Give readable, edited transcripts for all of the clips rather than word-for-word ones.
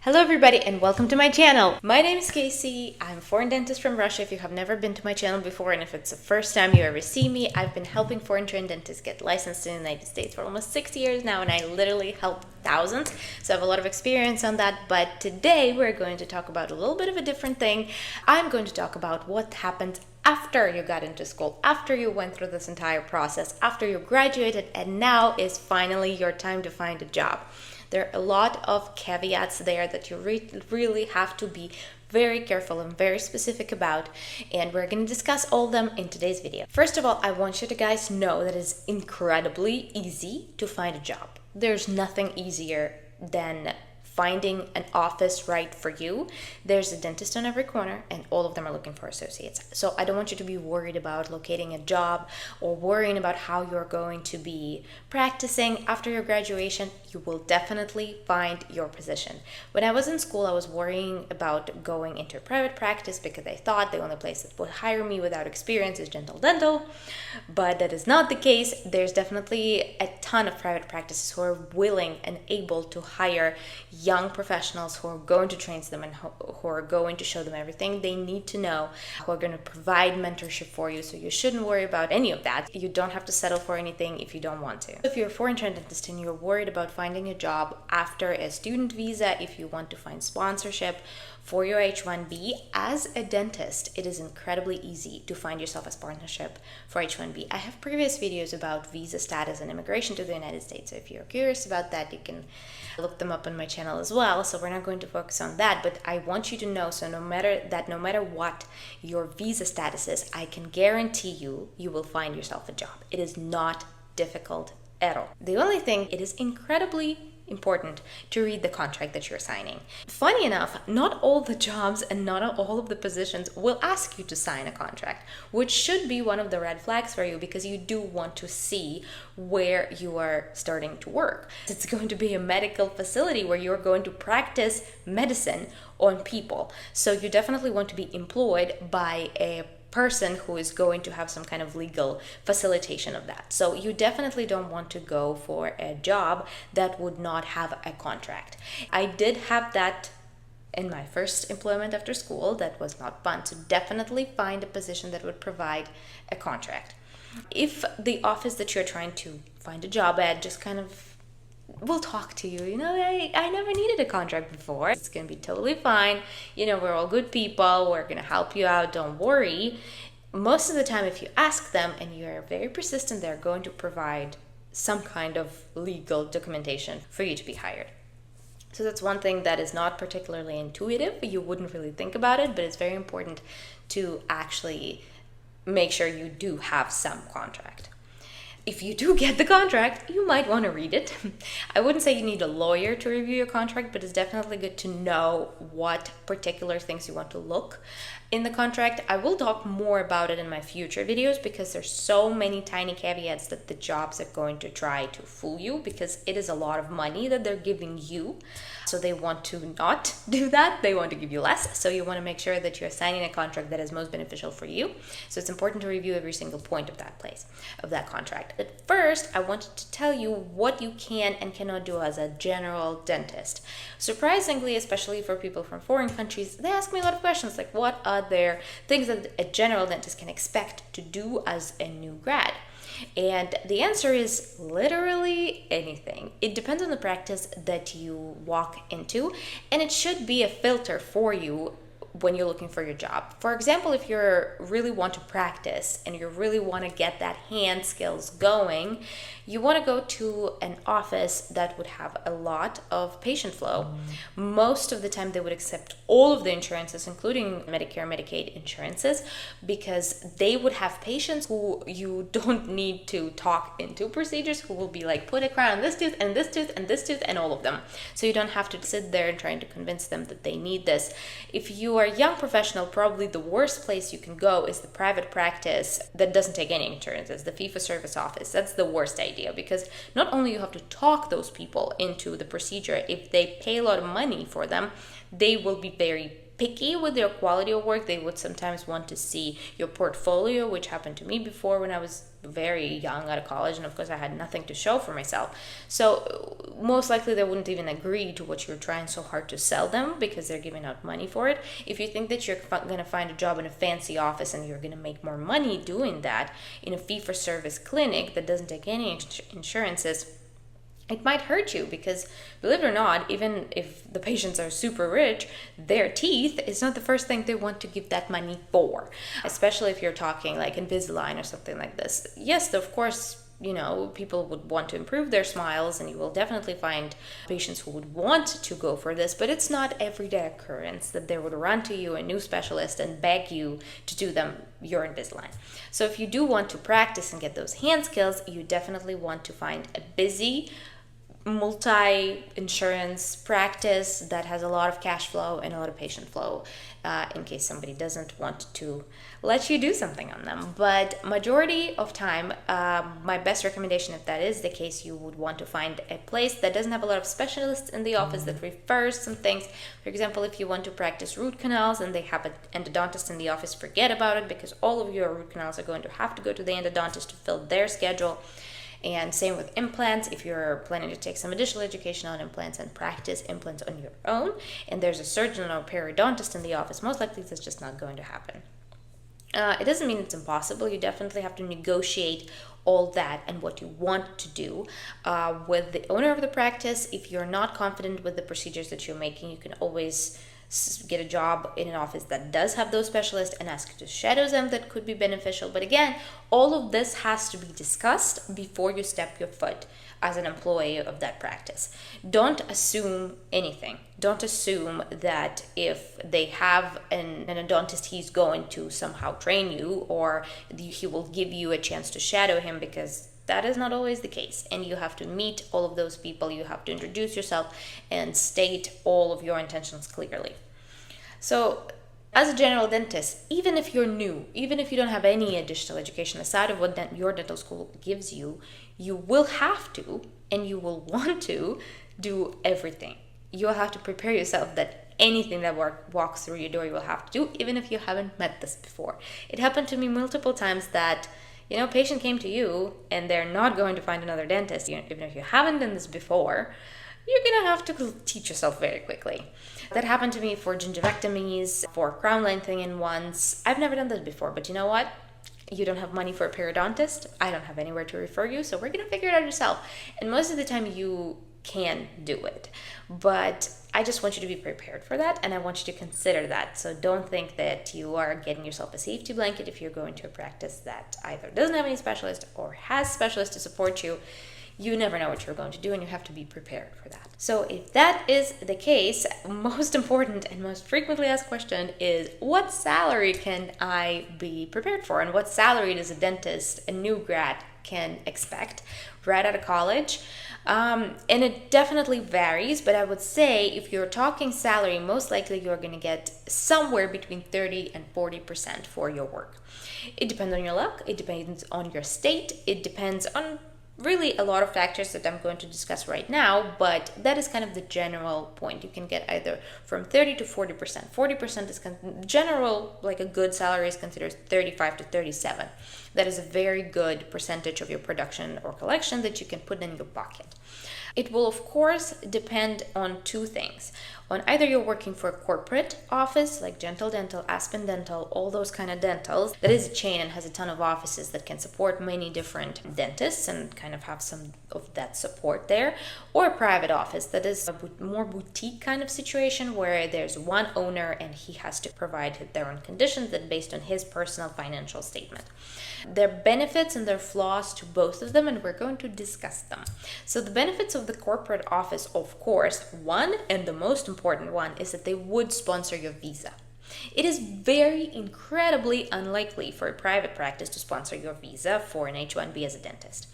Hello everybody and welcome to my channel. My name is Casey. I'm a foreign dentist from Russia. If you have never been to my channel before and if it's the first time you ever see me, I've been helping foreign trained dentists get licensed in the United States for almost 6 years now, and I literally help thousands. So I have a lot of experience on that, but today we're going to talk about a little bit of a different thing. I'm going to talk about what happened after you got into school, after you went through this entire process, after you graduated, and now is finally your time to find a job. There are a lot of caveats there that you really have to be very careful and very specific about, and we're going to discuss all of them in today's video. First of all, I want you to guys know that it's incredibly easy to find a job. There's nothing easier than finding an office right for you. There's a dentist on every corner and all of them are looking for associates. So I don't want you to be worried about locating a job or worrying about how you're going to be practicing after your graduation. You will definitely find your position. When I was in school, I was worrying about going into private practice because I thought the only place that would hire me without experience is dental, but that is not the case. There's definitely a ton of private practices who are willing and able to hire young professionals who are going to train them and who are going to show them everything they need to know, who are going to provide mentorship for you. So you shouldn't worry about any of that. You don't have to settle for anything if you don't want to. If you're a foreign trained dentist and you're worried about finding a job after a student visa, if you want to find sponsorship for your H-1B, as a dentist, it is incredibly easy to find yourself a sponsorship for H-1B. I have previous videos about visa status and immigration to the United States. So if you're curious about that, you can look them up on my channel as well. So we're not going to focus on that, but I want you to know, so no matter what your visa status is, I can guarantee you will find yourself a job. It is not difficult at all. The only thing, it is incredibly important to read the contract that you're signing. Funny enough, not all the jobs and not all of the positions will ask you to sign a contract, which should be one of the red flags for you because you do want to see where you are starting to work. It's going to be a medical facility where you're going to practice medicine on people. So you definitely want to be employed by a person who is going to have some kind of legal facilitation of that. So you definitely don't want to go for a job that would not have a contract. I did have that in my first employment after school. That was not fun. So definitely find a position that would provide a contract. If the office that you're trying to find a job at just kind of will talk to you, I never needed a contract before, it's gonna be totally fine, we're all good people, we're gonna help you out, don't worry. Most of the time, if you ask them and you're very persistent, they're going to provide some kind of legal documentation for you to be hired. So that's one thing that is not particularly intuitive. You wouldn't really think about it, but it's very important to actually make sure you do have some contract. If you do get the contract, you might want to read it. I wouldn't say you need a lawyer to review your contract, but it's definitely good to know what particular things you want to look in the contract. I will talk more about it in my future videos because there's so many tiny caveats that the jobs are going to try to fool you, because it is a lot of money that they're giving you. So they want to not do that. They want to give you less. So you want to make sure that you're signing a contract that is most beneficial for you. So it's important to review every single point of that contract. But first, I wanted to tell you what you can and cannot do as a general dentist. Surprisingly, especially for people from foreign countries, they ask me a lot of questions like, what are there things that a general dentist can expect to do as a new grad? And the answer is literally anything. It depends on the practice that you walk into, and it should be a filter for you when you're looking for your job. For example, if you really want to practice and you really want to get that hand skills going, you want to go to an office that would have a lot of patient flow. Most of the time they would accept all of the insurances, including Medicare, Medicaid insurances, because they would have patients who you don't need to talk into procedures, who will be like, put a crown on this tooth and this tooth and this tooth and all of them. So you don't have to sit there and trying to convince them that they need this. If you are a young professional, probably the worst place you can go is the private practice that doesn't take any insurances, the fee-for-service office. That's the worst idea, because not only you have to talk those people into the procedure, if they pay a lot of money for them, they will be very picky with their quality of work. They would sometimes want to see your portfolio, which happened to me before when I was very young out of college, and of course I had nothing to show for myself. So most likely they wouldn't even agree to what you're trying so hard to sell them, because they're giving out money for it. If you think that you're going to find a job in a fancy office and you're going to make more money doing that in a fee-for-service clinic that doesn't take any insurances, it might hurt you, because believe it or not, even if the patients are super rich, their teeth is not the first thing they want to give that money for, especially if you're talking like Invisalign or something like this. Yes, of course, people would want to improve their smiles, and you will definitely find patients who would want to go for this, but it's not everyday occurrence that they would run to you, a new specialist, and beg you to do them your Invisalign. So if you do want to practice and get those hand skills, you definitely want to find a busy, multi-insurance practice that has a lot of cash flow and a lot of patient flow, in case somebody doesn't want to let you do something on them. But majority of time, my best recommendation, if that is the case, you would want to find a place that doesn't have a lot of specialists in the office, that refers some things. For example, if you want to practice root canals and they have an endodontist in the office, forget about it, because all of your root canals are going to have to go to the endodontist to fill their schedule. And same with implants. If you're planning to take some additional education on implants and practice implants on your own, and there's a surgeon or periodontist in the office, most likely that's just not going to happen. It doesn't mean it's impossible. You definitely have to negotiate all that and what you want to do with the owner of the practice. If you're not confident with the procedures that you're making, you can always get a job in an office that does have those specialists and ask to shadow them. That could be beneficial. But again, all of this has to be discussed before you step your foot as an employee of that practice. Don't assume anything. Don't assume that if they have an endodontist, he's going to somehow train you, or he will give you a chance to shadow him, because that is not always the case. And you have to meet all of those people. You have to introduce yourself and state all of your intentions clearly. So as a general dentist, even if you're new, even if you don't have any additional education aside of what your dental school gives you, you will have to, and you will want to, do everything. You'll have to prepare yourself that anything that walks through your door, you will have to do, even if you haven't met this before. It happened to me multiple times that patient came to you and they're not going to find another dentist. Even if you haven't done this before, you're going to have to teach yourself very quickly. That happened to me for gingivectomies, for crown lengthening once. I've never done this before, but you know what? You don't have money for a periodontist. I don't have anywhere to refer you, so we're going to figure it out yourself. And most of the time you can do it. But I just want you to be prepared for that, and I want you to consider that. So don't think that you are getting yourself a safety blanket if you're going to a practice that either doesn't have any specialist or has specialists to support you. You never know what you're going to do, and you have to be prepared for that. So if that is the case, most important and most frequently asked question is, what salary can I be prepared for? And what salary does a dentist, a new grad, can expect right out of college? And it definitely varies, but I would say if you're talking salary, most likely you're going to get somewhere between 30 and 40% for your work. It depends on your luck. It depends on your state. It depends on really a lot of factors that I'm going to discuss right now, but that is kind of the general point. You can get either from 30 to 40%. 40% is general, like a good salary is considered 35 to 37. That is a very good percentage of your production or collection that you can put in your pocket. It will, of course, depend on two things. On either you're working for a corporate office like Gentle Dental, Aspen Dental, all those kind of dentals, that is a chain and has a ton of offices that can support many different dentists and kind of have some of that support there, or a private office that is a more boutique kind of situation where there's one owner and he has to provide their own conditions that based on his personal financial statement. There are benefits and there are flaws to both of them, and we're going to discuss them. So the benefits of the corporate office, of course, one and the most important one is that they would sponsor your visa. It is very incredibly unlikely for a private practice to sponsor your visa for an H-1B as a dentist.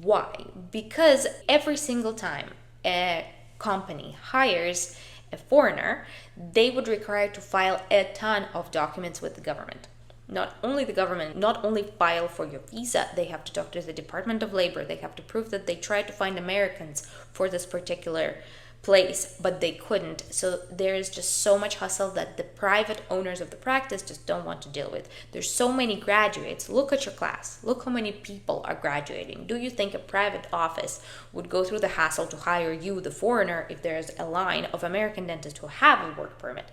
Why? Because every single time a company hires a foreigner, they would require to file a ton of documents with the government. Not only the government, not only file for your visa, they have to talk to the Department of Labor. They have to prove that they tried to find Americans for this particular place, but they couldn't. So there is just so much hustle that the private owners of the practice just don't want to deal with. There's so many graduates. Look at your class. Look how many people are graduating. Do you think a private office would go through the hassle to hire you, the foreigner, if there's a line of American dentists who have a work permit?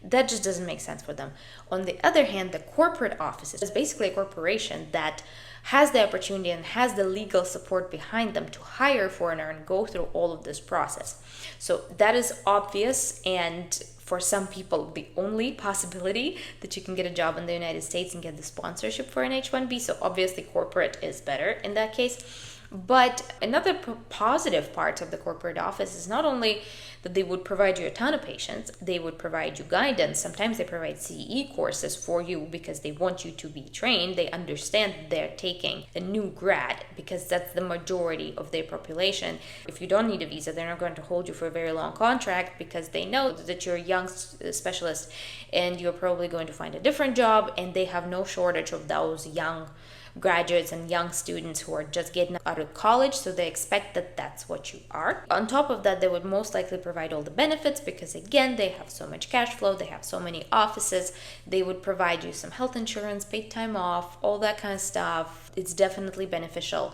That just doesn't make sense for them. On the other hand, the corporate offices is basically a corporation that has the opportunity and has the legal support behind them to hire a foreigner and go through all of this process. So that is obvious, and for some people the only possibility that you can get a job in the United States and get the sponsorship for an H-1B. So obviously corporate is better in that case. But another positive part of the corporate office is not only that they would provide you a ton of patients, they would provide you guidance. Sometimes they provide CE courses for you because they want you to be trained. They understand that they're taking a new grad because that's the majority of their population. If you don't need a visa, they're not going to hold you for a very long contract because they know that you're a young specialist and you're probably going to find a different job, and they have no shortage of those young graduates and young students who are just getting out of college, so they expect that that's what you are. On top of that, they would most likely provide all the benefits because, again, they have so much cash flow, they have so many offices. They would provide you some health insurance, paid time off, all that kind of stuff. It's definitely beneficial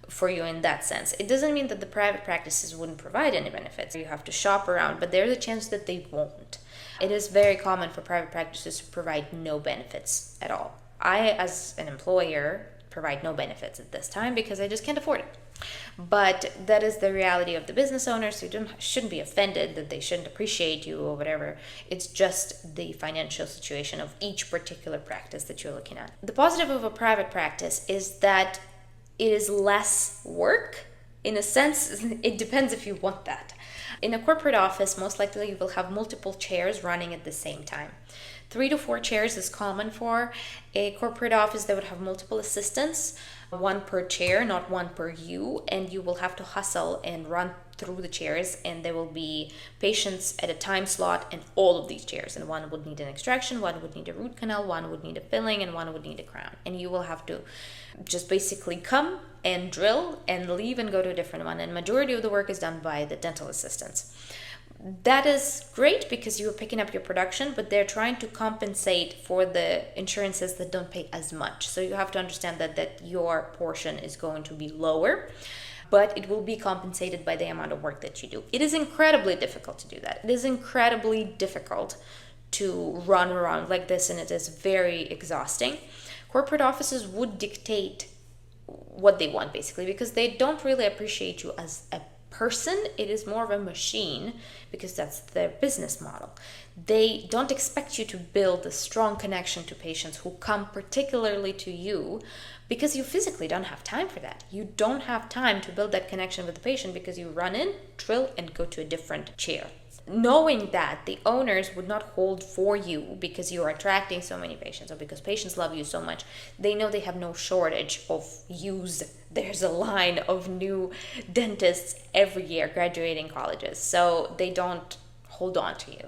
for you in that sense. It doesn't mean that the private practices wouldn't provide any benefits. You have to shop around, but there's a chance that they won't. It is very common for private practices to provide no benefits at all. I, as an employer, provide no benefits at this time because I just can't afford it. But that is the reality of the business owners, so you shouldn't be offended that they shouldn't appreciate you or whatever. It's just the financial situation of each particular practice that you're looking at. The positive of a private practice is that it is less work. In a sense, it depends if you want that. In a corporate office, most likely you will have multiple chairs running at the same time. 3 to 4 chairs is common for a corporate office. They would have multiple assistants, one per chair, not one per you, and you will have to hustle and run through the chairs, and there will be patients at a time slot in all of these chairs, and one would need an extraction, one would need a root canal, one would need a filling, and one would need a crown, and you will have to just basically come and drill and leave and go to a different one, and majority of the work is done by the dental assistants. That is great because you're picking up your production, but they're trying to compensate for the insurances that don't pay as much. So you have to understand that your portion is going to be lower, but it will be compensated by the amount of work that you do. It is incredibly difficult to do that. It is incredibly difficult to run around like this, and it is very exhausting. Corporate offices would dictate what they want, basically, because they don't really appreciate you as a person. It is more of a machine because that's their business model. They don't expect you to build a strong connection to patients who come particularly to you because you physically don't have time for that. You don't have time to build that connection with the patient because you run in, drill, and go to a different chair. Knowing that the owners would not hold for you because you are attracting so many patients or because patients love you so much, they know they have no shortage of use. There's a line of new dentists every year graduating colleges, so they don't hold on to you.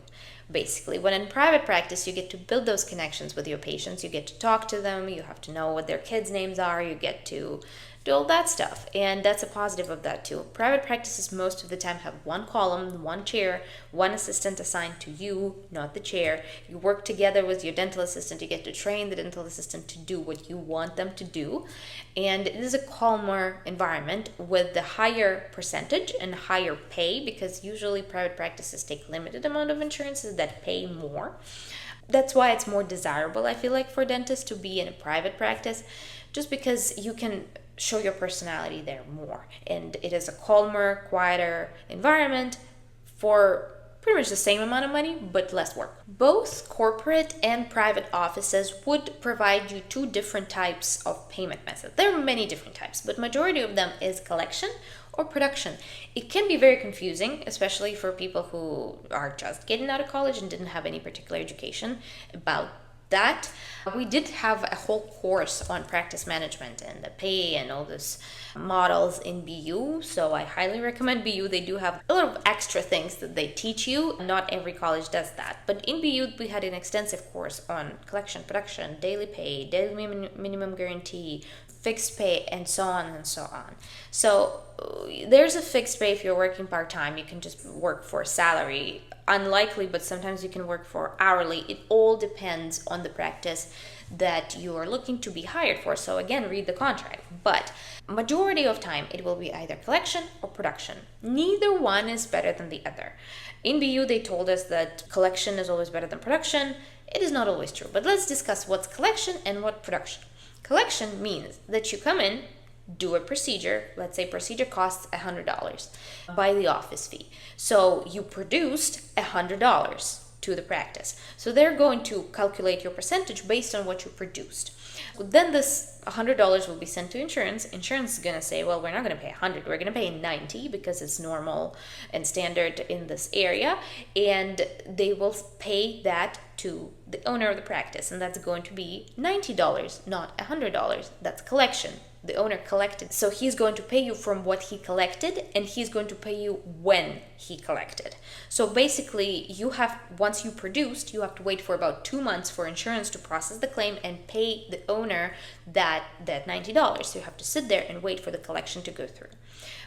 Basically, when in private practice, you get to build those connections with your patients. You get to talk to them. You have to know what their kids' names are. You get to do all that stuff, and that's a positive of that too. Private practices most of the time have one column, one chair, one assistant assigned to you, not the chair. You work together with your dental assistant. You get to train the dental assistant to do what you want them to do, and it is a calmer environment with the higher percentage and higher pay because usually private practices take limited amount of insurances that pay more. That's why it's more desirable, I feel like, for dentists to be in a private practice, just because you can show your personality there more, and it is a calmer, quieter environment for pretty much the same amount of money but less work. Both corporate and private offices would provide you 2 different types of payment methods. There are many different types, but majority of them is collection or production. It can be very confusing, especially for people who are just getting out of college and didn't have any particular education about that. We did have a whole course on practice management and the pay and all this models in BU, so I highly recommend BU. They do have a lot of extra things that they teach you. Not every college does that, but in BU we had an extensive course on collection, production, daily pay, daily minimum guarantee, fixed pay, and so on and so on. So there's a fixed pay if you're working part-time. You can just work for a salary. Unlikely, but sometimes you can work for hourly. It all depends on the practice that you are looking to be hired for. So again, read the contract. But majority of time, it will be either collection or production. Neither one is better than the other. In BU, they told us that collection is always better than production. It is not always true, but let's discuss what's collection and what production. Collection means that you come in, do a procedure. Let's say procedure costs $100 by the office fee. So you produced $100 to the practice. So they're going to calculate your percentage based on what you produced. Then this $100 will be sent to insurance. Insurance is going to say, well, we're not going to pay 100, we're going to pay 90 because it's normal and standard in this area. And they will pay that to the owner of the practice. And that's going to be $90, not $100. That's collection. The owner collected. So he's going to pay you from what he collected, and he's going to pay you when he collected. So basically, once you produced, you have to wait for about 2 months for insurance to process the claim and pay the owner that $90. So you have to sit there and wait for the collection to go through.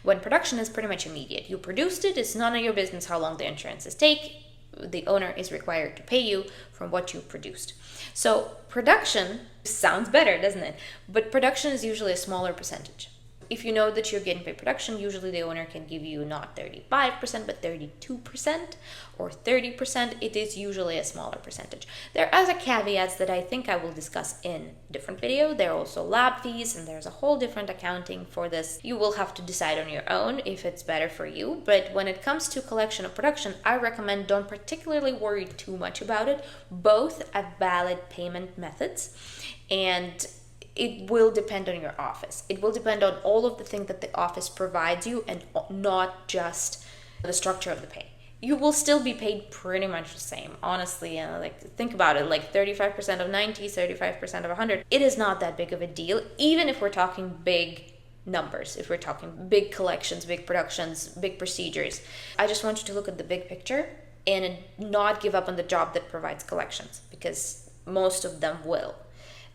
When production is pretty much immediate. You produced it, it's none of your business how long the insurances take. The owner is required to pay you from what you produced. So production sounds better, doesn't it? But production is usually a smaller percentage. If you know that you're getting paid production, usually the owner can give you not 35%, but 32% or 30%. It is usually a smaller percentage. There are other caveats that I think I will discuss in a different video. There are also lab fees, and there's a whole different accounting for this. You will have to decide on your own if it's better for you. But when it comes to collection or production, I recommend don't particularly worry too much about it. Both are valid payment methods, and it will depend on your office. It will depend on all of the things that the office provides you and not just the structure of the pay. You will still be paid pretty much the same. Honestly, think about it, like 35% of 90, 35% of 100. It is not that big of a deal, even if we're talking big numbers, if we're talking big collections, big productions, big procedures. I just want you to look at the big picture and not give up on the job that provides collections, because most of them will.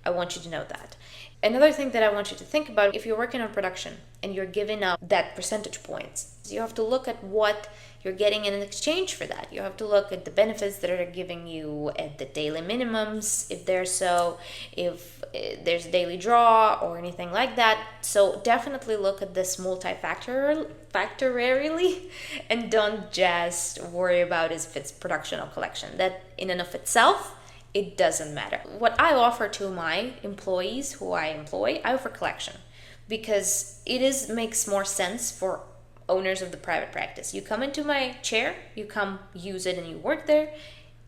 I want you to know that. Another thing that I want you to think about, if you're working on production and you're giving up that percentage points, you have to look at what you're getting in exchange for that. You have to look at the benefits that are giving you at the daily minimums, if there's there's a daily draw or anything like that. So definitely look at this multifactorially and don't just worry about if it's production or collection. That in and of itself, it doesn't matter. What I offer to my employees who I employ, I offer collection because it makes more sense for owners of the private practice. You come into my chair, you come use it and you work there,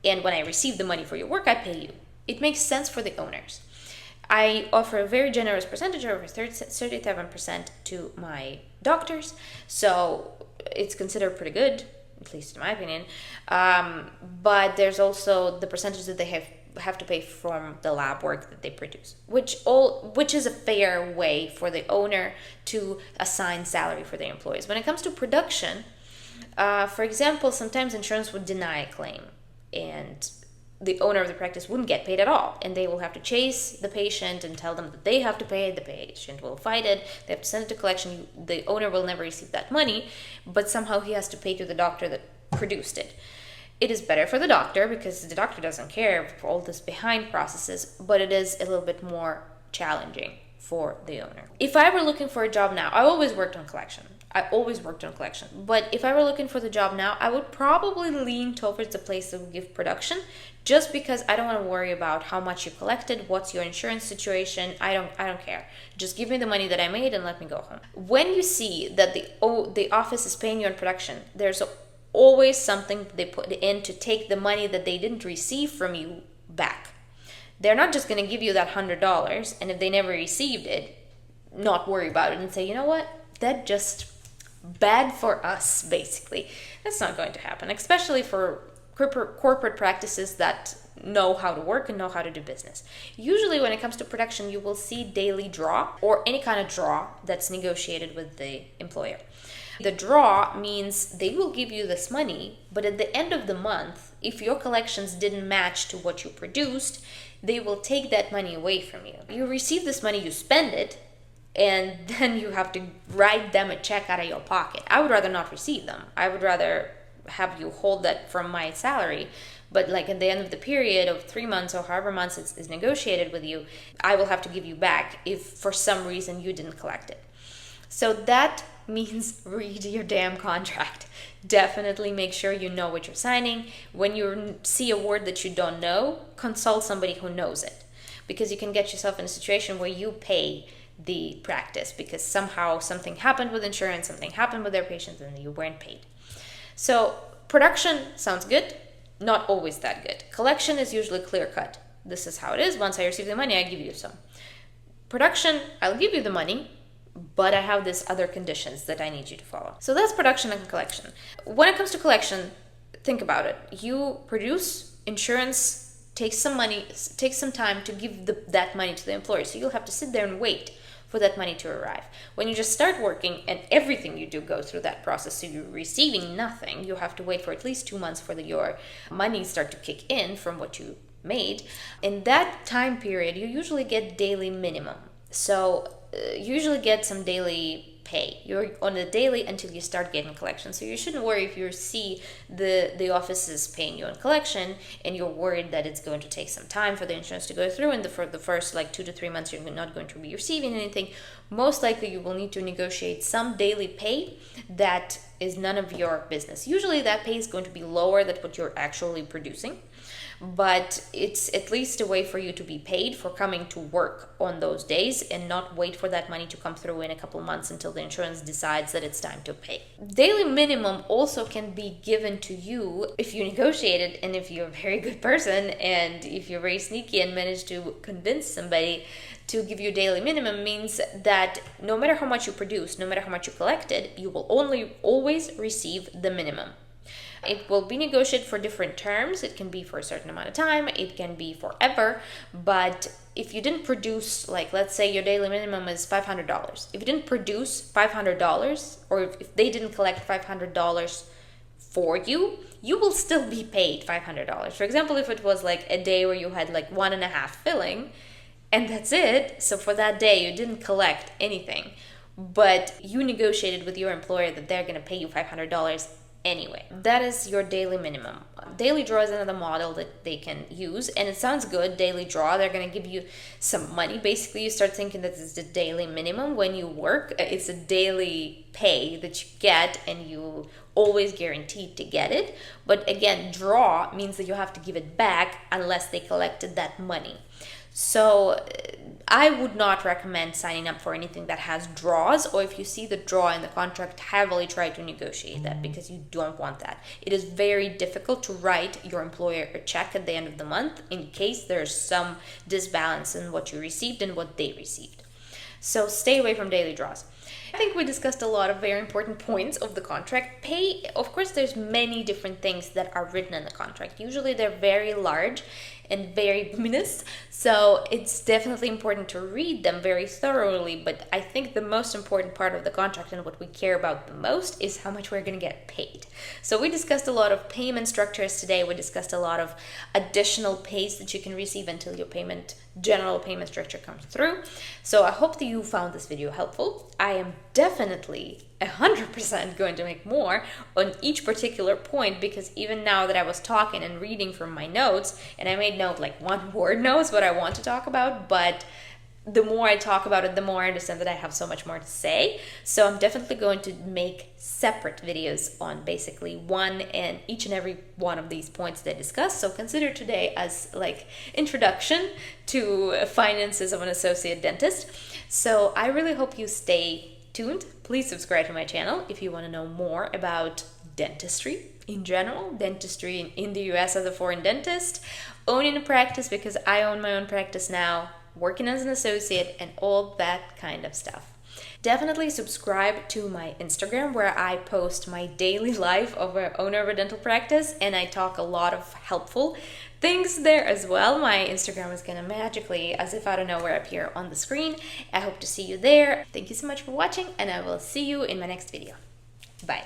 and when I receive the money for your work, I pay you. It makes sense for the owners. I offer a very generous percentage, over 37% to my doctors, so it's considered pretty good, at least in my opinion. But there's also the percentage that they have to pay from the lab work that they produce, which is a fair way for the owner to assign salary for their employees. When it comes to production, for example, sometimes insurance would deny a claim, and the owner of the practice wouldn't get paid at all, and they will have to chase the patient and tell them that they have to pay it. The patient will fight it. They have to send it to collection. The owner will never receive that money, but somehow he has to pay to the doctor that produced it. It is better for the doctor because the doctor doesn't care for all this behind processes, but it is a little bit more challenging for the owner. If I were looking for a job now, I always worked on collection. But if I were looking for the job now, I would probably lean towards the place that would give production, just because I don't want to worry about how much you collected, what's your insurance situation. I don't care. Just give me the money that I made and let me go home. When you see that the office is paying you on production, there's always something they put in to take the money that they didn't receive from you back. They're not just going to give you that $100, and if they never received it, not worry about it and say, you know what, that just bad for us, basically. That's not going to happen, especially for corporate practices that know how to work and know how to do business. Usually when it comes to production, you will see daily draw or any kind of draw that's negotiated with the employer. The draw means they will give you this money, but at the end of the month, if your collections didn't match to what you produced, they will take that money away from you. You receive this money, you spend it, and then you have to write them a check out of your pocket. I would rather not receive them. I would rather have you hold that from my salary. But like at the end of the period of 3 months or however months it's negotiated with you, I will have to give you back if for some reason you didn't collect it. So that means read your damn contract. Definitely make sure you know what you're signing. When you see a word that you don't know, consult somebody who knows it, because you can get yourself in a situation where you pay the practice because somehow something happened with insurance, something happened with their patients, and you weren't paid. So production sounds good, not always that good. Collection is usually clear cut. This is how it is. Once I receive the money, I give you some. Production, I'll give you the money, but I have these other conditions that I need you to follow. So that's production and collection. When it comes to collection, think about it. You produce, insurance takes some money, takes some time to give that money to the employer. So you'll have to sit there and wait for that money to arrive. When you just start working and everything you do goes through that process, so you're receiving nothing, you have to wait for at least 2 months for your money start to kick in from what you made. In that time period, you usually get daily minimum. So you usually get some daily pay. You're on a daily until you start getting collection. So you shouldn't worry if you see the office is paying you on collection and you're worried that it's going to take some time for the insurance to go through, and for the first like 2 to 3 months you're not going to be receiving anything. Most likely you will need to negotiate some daily pay that is none of your business. Usually that pay is going to be lower than what you're actually producing, but it's at least a way for you to be paid for coming to work on those days and not wait for that money to come through in a couple months until the insurance decides that it's time to pay. Daily minimum also can be given to you if you negotiate it, and if you're a very good person and if you're very sneaky and manage to convince somebody to give you daily minimum, means that no matter how much you produce, no matter how much you collected, you will always receive the minimum. It will be negotiated for different terms. It can be for a certain amount of time. It can be forever. But if you didn't produce, like let's say your daily minimum is $500. If you didn't produce $500, or if they didn't collect $500 for you, you will still be paid $500. For example, if it was like a day where you had like 1.5 filling, and that's it. So for that day, you didn't collect anything, but you negotiated with your employer that they're going to pay you $500 anyway. That is your daily minimum. Daily draw is another model that they can use, and it sounds good. Daily draw, they're going to give you some money. Basically, you start thinking that it's the daily minimum when you work. It's a daily pay that you get, and you always guaranteed to get it. But again, draw means that you have to give it back unless they collected that money. So I would not recommend signing up for anything that has draws, or if you see the draw in the contract, heavily try to negotiate that, because you don't want that. It is very difficult to write your employer a check at the end of the month in case there's some disbalance in what you received and what they received. So stay away from daily draws. I think we discussed a lot of very important points of the contract. Pay, of course, there's many different things that are written in the contract. Usually they're very large and very voluminous, so it's definitely important to read them very thoroughly. But I think the most important part of the contract, and what we care about the most, is how much we're going to get paid. So we discussed a lot of payment structures today. We discussed a lot of additional pays that you can receive until your general payment structure comes through. So I hope that you found this video helpful. I am definitely 100% going to make more on each particular point, because even now that I was talking and reading from my notes, and I made note like one word notes what I want to talk about, but the more I talk about it, the more I understand that I have so much more to say. So I'm definitely going to make separate videos on basically each and every one of these points that I discussed. So consider today as like introduction to finances of an associate dentist. So I really hope you stay tuned. Please subscribe to my channel if you want to know more about dentistry in general, dentistry in the US as a foreign dentist, owning a practice, because I own my own practice now, working as an associate, and all that kind of stuff. Definitely subscribe to my Instagram, where I post my daily life of an owner of a dental practice, and I talk a lot of helpful things there as well. My Instagram is gonna magically, as if out of nowhere, appear on the screen. I hope to see you there. Thank you so much for watching, and I will see you in my next video. Bye.